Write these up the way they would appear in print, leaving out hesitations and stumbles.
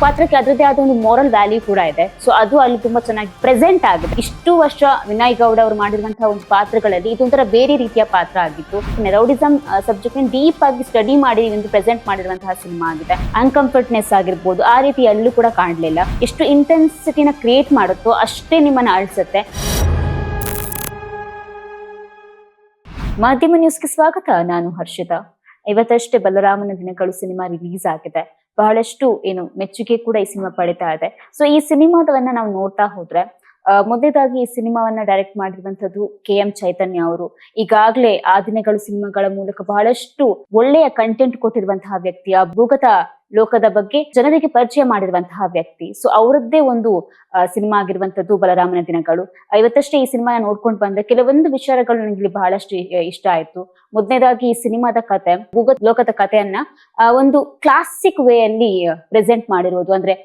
ಪಾತ್ರಕ್ಕೆ ಅದರದೇ ಆದ ಒಂದು ಮಾರಲ್ ವ್ಯಾಲ್ಯೂ ಕೂಡ ಇದೆ. ಸೊ ಅದು ಅಲ್ಲಿ ತುಂಬಾ ಚೆನ್ನಾಗಿ ಪ್ರೆಸೆಂಟ್ ಆಗಿದೆ. ಇಷ್ಟು ವರ್ಷ ವಿನಯ್ ಗೌಡ ಅವರು ಮಾಡಿರುವಂತಹ ಒಂದು ಪಾತ್ರಗಳಲ್ಲಿ ಇದೊಂಥರ ಬೇರೆ ರೀತಿಯ ಪಾತ್ರ ಆಗಿತ್ತು. ರೌಡಿಸಂ ಸಬ್ಜೆಕ್ಟ್ ಡೀಪ್ ಆಗಿ ಸ್ಟಡಿ ಮಾಡಿ ಒಂದು ಪ್ರೆಸೆಂಟ್ ಮಾಡಿರುವಂತಹ ಸಿನಿಮಾ ಆಗಿದೆ. ಅನ್ಕಂಫರ್ಟ್ನೆಸ್ ಆಗಿರ್ಬೋದು, ಆ ರೀತಿ ಎಲ್ಲೂ ಕೂಡ ಕಾಣಲಿಲ್ಲ. ಎಷ್ಟು ಇಂಟೆನ್ಸಿಟಿನ ಕ್ರಿಯೇಟ್ ಮಾಡುತ್ತೋ ಅಷ್ಟೇ ನಿಮ್ಮನ್ನ ಅಳಿಸುತ್ತೆ. ಮಾಧ್ಯಮ ನ್ಯೂಸ್ಗೆ ಸ್ವಾಗತ. ನಾನು ಹರ್ಷಿತಾ. ಇವತ್ತಷ್ಟೇ ಬಲರಾಮನ ದಿನಗಳು ಸಿನಿಮಾ ರಿಲೀಸ್ ಆಗಿದೆ. ಬಹಳಷ್ಟು ಮೆಚ್ಚುಗೆ ಕೂಡ ಈ ಸಿನಿಮಾ ಪಡಿತಾ ಇದೆ. ಸೊ ಈ ಸಿನಿಮಾದವನ್ನ ನಾವು ನೋಡ್ತಾ ಹೋದ್ರೆ ಮೊದಲೇದಾಗಿ ಈ ಸಿನಿಮಾವನ್ನ ಡೈರೆಕ್ಟ್ ಮಾಡಿರುವಂತದ್ದು KM ಚೈತನ್ಯ ಅವರು. ಈಗಾಗಲೇ ಆ ದಿನಗಳು ಸಿನಿಮಾಗಳ ಮೂಲಕ ಬಹಳಷ್ಟು ಒಳ್ಳೆಯ ಕಂಟೆಂಟ್ ಕೊಟ್ಟಿರುವಂತಹ ವ್ಯಕ್ತಿ, ಆ ಭೂಗತ ಲೋಕದ ಬಗ್ಗೆ ಜನರಿಗೆ ಪರಿಚಯ ಮಾಡಿರುವಂತಹ ವ್ಯಕ್ತಿ. ಸೊ ಅವರದ್ದೇ ಒಂದು ಸಿನಿಮಾ ಆಗಿರುವಂತದ್ದು ಬಲರಾಮನ ದಿನಗಳು. ಇವತ್ತಷ್ಟೇ ಈ ಸಿನಿಮಾ ನೋಡ್ಕೊಂಡು ಬಂದ್ರೆ ಕೆಲವೊಂದು ವಿಚಾರಗಳು ನನಗೆ ಬಹಳಷ್ಟು ಇಷ್ಟ ಆಯ್ತು. ಮೊದಲನೇದಾಗಿ ಈ ಸಿನಿಮಾದ ಕತೆ, ಭೂಗತ ಲೋಕದ ಕಥೆಯನ್ನ ಒಂದು ಕ್ಲಾಸಿಕ್ ವೇ ಅಲ್ಲಿ ಪ್ರೆಸೆಂಟ್ ಮಾಡಿರೋದು. ಅಂದ್ರೆ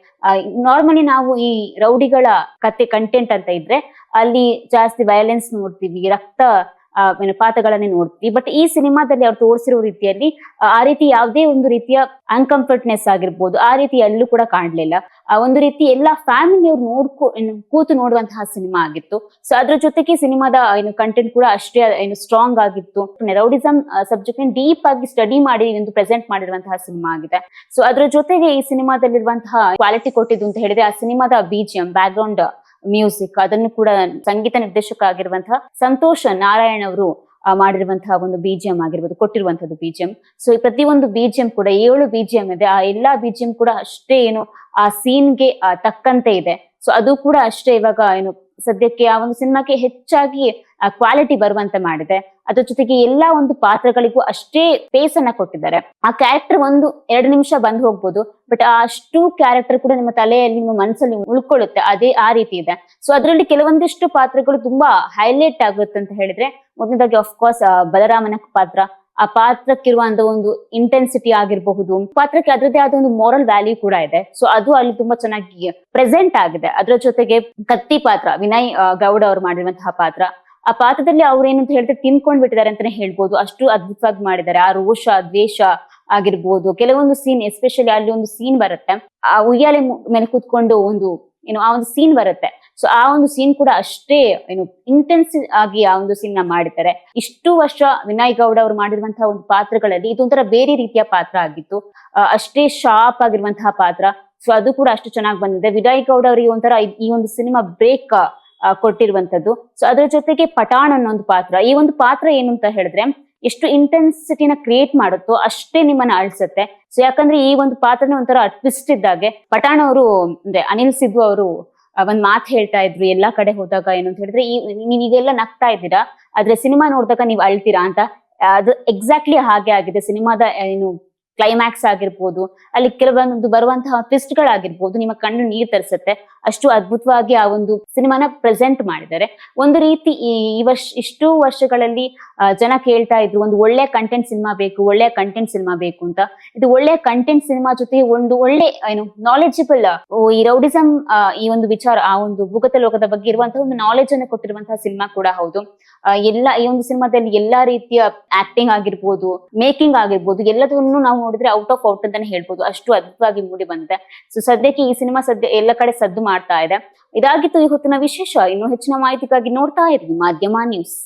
ನಾರ್ಮಲಿ ನಾವು ಈ ರೌಡಿಗಳ ಕತೆ ಕಂಟೆಂಟ್ ಅಂತ ಇದ್ರೆ ಅಲ್ಲಿ ಜಾಸ್ತಿ ವೈಲೆನ್ಸ್ ನೋಡ್ತೀವಿ, ರಕ್ತ ಪಾತಗಳನ್ನೇ ನೋಡ್ತೀವಿ. ಬಟ್ ಈ ಸಿನಿಮಾದಲ್ಲಿ ಅವ್ರು ತೋರಿಸಿರೋ ರೀತಿಯಲ್ಲಿ ಆ ರೀತಿ ಯಾವುದೇ ಒಂದು ರೀತಿಯ ಅನ್ಕಂಫರ್ಟ್ನೆಸ್ ಆಗಿರ್ಬೋದು, ಆ ರೀತಿ ಎಲ್ಲೂ ಕೂಡ ಕಾಣಲಿಲ್ಲ. ಒಂದು ರೀತಿ ಎಲ್ಲಾ ಫ್ಯಾಮಿಲಿಯವ್ರು ಕೂತು ನೋಡುವಂತಹ ಸಿನಿಮಾ ಆಗಿತ್ತು. ಸೊ ಅದ್ರ ಜೊತೆಗೆ ಸಿನಿಮಾದ ಕಂಟೆಂಟ್ ಕೂಡ ಅಷ್ಟೇ ಸ್ಟ್ರಾಂಗ್ ಆಗಿತ್ತು. ರೌಡಿಸಂ ಸಬ್ಜೆಕ್ಟ್ ಡೀಪ್ ಆಗಿ ಸ್ಟಡಿ ಮಾಡಿ ಒಂದು ಪ್ರೆಸೆಂಟ್ ಮಾಡಿರುವಂತಹ ಸಿನಿಮಾ ಆಗಿದೆ. ಸೊ ಅದ್ರ ಜೊತೆಗೆ ಈ ಸಿನಿಮಾದಲ್ಲಿರುವಂತಹ ಕ್ವಾಲಿಟಿ ಕೊಟ್ಟಿದ್ದು ಅಂತ ಹೇಳಿದ್ರೆ ಆ ಸಿನಿಮಾದ BGM, ಬ್ಯಾಕ್ ಗ್ರೌಂಡ್ ಮ್ಯೂಸಿಕ್, ಅದನ್ನು ಕೂಡ ಸಂಗೀತ ನಿರ್ದೇಶಕ ಆಗಿರುವಂತಹ ಸಂತೋಷ್ ನಾರಾಯಣ್ ಅವರು ಮಾಡಿರುವಂತಹ ಒಂದು BGM ಆಗಿರ್ಬೋದು, ಕೊಟ್ಟಿರುವಂತದ್ದು BGM. ಸೊ ಈ ಪ್ರತಿಯೊಂದು BGM ಕೂಡ 7 BGM ಇದೆ. ಆ ಎಲ್ಲಾ BGM ಕೂಡ ಅಷ್ಟೇ ಆ ಸೀನ್ಗೆ ತಕ್ಕಂತೆ ಇದೆ. ಸೊ ಅದು ಕೂಡ ಅಷ್ಟೇ ಇವಾಗ ಸದ್ಯಕ್ಕೆ ಆ ಒಂದು ಸಿನಿಮಾಕ್ಕೆ ಹೆಚ್ಚಾಗಿ ಕ್ವಾಲಿಟಿ ಬರುವಂತೆ ಮಾಡಿದೆ. ಅದ್ರ ಜೊತೆಗೆ ಎಲ್ಲಾ ಒಂದು ಪಾತ್ರಗಳಿಗೂ ಅಷ್ಟೇ ಪೇಸ್ ಅನ್ನ ಕೊಟ್ಟಿದ್ದಾರೆ. ಆ ಕ್ಯಾರೆಕ್ಟರ್ 1-2 ನಿಮಿಷ ಬಂದು ಹೋಗ್ಬೋದು, ಬಟ್ ಅಷ್ಟು ಕ್ಯಾರೆಕ್ಟರ್ ಕೂಡ ನಿಮ್ಮ ತಲೆಯಲ್ಲಿ, ನಿಮ್ಮ ಮನಸ್ಸಲ್ಲಿ ಉಳ್ಕೊಳ್ಳುತ್ತೆ. ಅದೇ ಆ ರೀತಿ ಇದೆ. ಸೊ ಅದರಲ್ಲಿ ಕೆಲವೊಂದಿಷ್ಟು ಪಾತ್ರಗಳು ತುಂಬಾ ಹೈಲೈಟ್ ಆಗುತ್ತೆ ಅಂತ ಹೇಳಿದ್ರೆ, ಮೊದಲನೇದಾಗಿ ಆಫ್ಕೋರ್ಸ್ ಬಲರಾಮನ ಪಾತ್ರ. ಆ ಪಾತ್ರಕ್ಕಿರುವಂತ ಒಂದು ಇಂಟೆನ್ಸಿಟಿ ಆಗಿರಬಹುದು, ಪಾತ್ರಕ್ಕೆ ಅದರದೇ ಆದ ಒಂದು ಮಾರಲ್ ವ್ಯಾಲ್ಯೂ ಕೂಡ ಇದೆ. ಸೊ ಅದು ಅಲ್ಲಿ ತುಂಬಾ ಚೆನ್ನಾಗಿ ಪ್ರೆಸೆಂಟ್ ಆಗಿದೆ. ಅದರ ಜೊತೆಗೆ ಕತ್ತಿ ಪಾತ್ರ, ವಿನಯ್ ಗೌಡ ಅವರು ಮಾಡಿರುವಂತಹ ಪಾತ್ರ, ಆ ಪಾತ್ರದಲ್ಲಿ ಅವ್ರು ಏನಂತ ಹೇಳಿದ್ರೆ ತಿನ್ಕೊಂಡ್ ಬಿಟ್ಟಿದ್ದಾರೆ ಅಂತಾನೆ ಹೇಳ್ಬೋದು. ಅಷ್ಟು ಅದ್ಭುತವಾಗಿ ಮಾಡಿದ್ದಾರೆ. ಆ ರೋಷ, ದ್ವೇಷ ಆಗಿರ್ಬೋದು, ಕೆಲವೊಂದು ಸೀನ್, ಎಸ್ಪೆಷಲಿ ಅಲ್ಲಿ ಒಂದು ಸೀನ್ ಬರುತ್ತೆ, ಆ ಉಯ್ಯಾಲೆ ಮೇಲೆ ಕೂತ್ಕೊಂಡು ಆ ಒಂದು ಸೀನ್ ಬರುತ್ತೆ. ಸೊ ಆ ಒಂದು ಸೀನ್ ಕೂಡ ಅಷ್ಟೇ ಇಂಟೆನ್ಸ್ ಆಗಿ ಆ ಒಂದು ಸೀನ್ ನ ಮಾಡಿದ್ದಾರೆ. ಇಷ್ಟು ವರ್ಷ ವಿನಯ್ ಗೌಡ ಅವರು ಮಾಡಿರುವಂತಹ ಒಂದು ಪಾತ್ರಗಳಲ್ಲಿ ಇದೊಂಥರ ಬೇರೆ ರೀತಿಯ ಪಾತ್ರ ಆಗಿತ್ತು. ಅಷ್ಟೇ ಶಾರ್ಪ್ ಆಗಿರುವಂತಹ ಪಾತ್ರ. ಸೊ ಅದು ಕೂಡ ಅಷ್ಟು ಚೆನ್ನಾಗಿ ಬಂದಿದೆ. ವಿನಯ್ ಗೌಡ ಅವರಿಗೆ ಒಂಥರ ಈ ಒಂದು ಸಿನಿಮಾ ಬ್ರೇಕ್ ಕೊಟ್ಟಿರುವಂತದ್ದು. ಸೊ ಅದ್ರ ಜೊತೆಗೆ ಪಠಾಣ್ ಅನ್ನೋ ಒಂದು ಪಾತ್ರ. ಈ ಒಂದು ಪಾತ್ರ ಏನು ಅಂತ ಹೇಳಿದ್ರೆ ಎಷ್ಟು ಇಂಟೆನ್ಸಿಟಿನ ಕ್ರಿಯೇಟ್ ಮಾಡುತ್ತೋ ಅಷ್ಟೇ ನಿಮ್ಮನ್ನ ಅಳಿಸುತ್ತೆ. ಸೊ ಯಾಕಂದ್ರೆ ಈ ಒಂದು ಪಾತ್ರನ ಒಂಥರ ಟ್ವಿಸ್ಟ್ ಇದ್ದಾಗೆ. ಪಠಾಣ್ ಅವರು ಅಂದ್ರೆ ಅನಿಲ್ ಸಿದ್ದು ಅವರು ಒಂದ್ ಮಾತು ಹೇಳ್ತಾ ಇದ್ರು ಎಲ್ಲಾ ಕಡೆ ಹೋದಾಗ, ಏನು ಅಂತ ಹೇಳಿದ್ರೆ ನೀವ್ ಈಗೆಲ್ಲ ನಗ್ತಾ ಇದ್ದೀರಾ, ಆದ್ರೆ ಸಿನಿಮಾ ನೋಡಿದಾಗ ನೀವ್ ಅಳ್ತೀರಾ ಅಂತ. ಅದು ಎಕ್ಸಾಕ್ಟ್ಲಿ ಹಾಗೆ ಆಗಿದೆ. ಸಿನಿಮಾದ ಕ್ಲೈಮ್ಯಾಕ್ಸ್ ಆಗಿರ್ಬೋದು, ಅಲ್ಲಿ ಕೆಲವೊಂದು ಬರುವಂತಹ ಟ್ವಿಸ್ಟ್ ಗಳಾಗಿರ್ಬೋದು, ನಿಮ್ಮ ಕಣ್ಣು ನೀರ್ ತರಿಸುತ್ತೆ. ಅಷ್ಟು ಅದ್ಭುತವಾಗಿ ಆ ಒಂದು ಸಿನಿಮಾನ ಪ್ರೆಸೆಂಟ್ ಮಾಡಿದ್ದಾರೆ. ಒಂದು ರೀತಿ ಇಷ್ಟು ವರ್ಷಗಳಲ್ಲಿ ಜನ ಕೇಳ್ತಾ ಇದ್ರು ಒಂದು ಒಳ್ಳೆ ಕಂಟೆಂಟ್ ಸಿನಿಮಾ ಬೇಕು, ಒಳ್ಳೆ ಕಂಟೆಂಟ್ ಸಿನಿಮಾ ಬೇಕು ಅಂತ. ಇದು ಒಳ್ಳೆ ಕಂಟೆಂಟ್ ಸಿನಿಮಾ ಜೊತೆಗೆ ಒಂದು ಒಳ್ಳೆ ನಾಲೆಜಬಲ್ ಈ ರೌಡಿಸಂ ಈ ಒಂದು ವಿಚಾರ, ಆ ಒಂದು ಭೂಗತ ಲೋಕದ ಬಗ್ಗೆ ಇರುವಂತಹ ಒಂದು ನಾಲೆಜ್ ಅನ್ನು ಕೊಟ್ಟಿರುವಂತಹ ಸಿನಿಮಾ ಕೂಡ ಹೌದು. ಈ ಒಂದು ಸಿನಿಮಾದಲ್ಲಿ ಎಲ್ಲಾ ರೀತಿಯ ಆಕ್ಟಿಂಗ್ ಆಗಿರ್ಬೋದು, ಮೇಕಿಂಗ್ ಆಗಿರ್ಬೋದು, ಎಲ್ಲದನ್ನು ನಾವು ನೋಡಿದ್ರೆ ಔಟ್ ಆಫ್ ಔಟ್ ಅಂತಾನೆ ಹೇಳ್ಬೋದು. ಅಷ್ಟು ಅದ್ಭುತವಾಗಿ ಮೂಡಿ ಬಂದಿದೆ. ಸೊ ಸದ್ಯಕ್ಕೆ ಈ ಸಿನಿಮಾ ಎಲ್ಲ ಕಡೆ ಸದ್ದು ಮಾಡ್ತಾ ಇದೆ. ಇದಾಗಿತ್ತು ಈ ಹೊತ್ತಿನ ವಿಶೇಷ. ಇನ್ನು ಹೆಚ್ಚಿನ ಮಾಹಿತಿಗಾಗಿ ನೋಡ್ತಾ ಇರ್ಲಿ ಮಾಧ್ಯಮ ನ್ಯೂಸ್.